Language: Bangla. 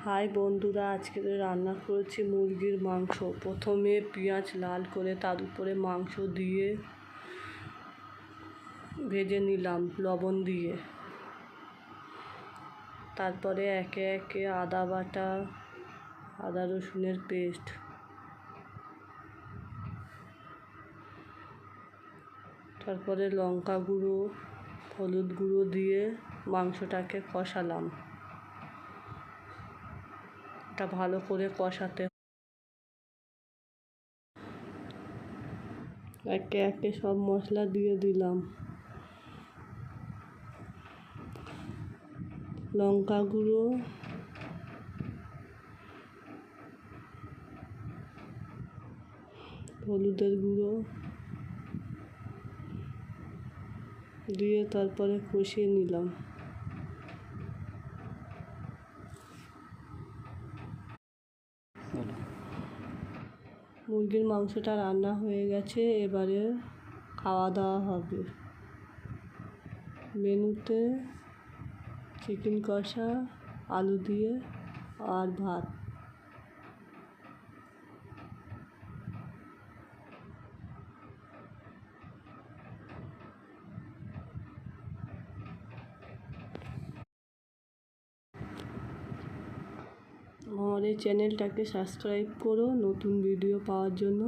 হাই বন্ধুরা, আজকে রান্না করেছি মুরগির মাংস। প্রথমে পেঁয়াজ লাল করে তার উপরে মাংস দিয়ে ভেজে নিলাম লবণ দিয়ে। তারপরে একে একে আদা বাটা, আদা রসুনের পেস্ট, তারপরে লঙ্কা গুঁড়ো, হলুদ গুঁড়ো দিয়ে মাংসটাকে কষালাম। এটা ভালো করে কষাতে একে একে সব মশলা দিয়ে দিলাম। লঙ্কা গুঁড়ো, হলুদের গুঁড়ো দিয়ে তারপরে কষিয়ে নিলাম। মুরগির মাংসটা রান্না হয়ে গেছে, এবারে খাওয়া দাওয়া হবে। মেনুতে চিকেন কষা, আলু দিয়ে আর ভাত। আমার এই চ্যানেলটাকে সাবস্ক্রাইব করো নতুন ভিডিও পাওয়ার জন্য।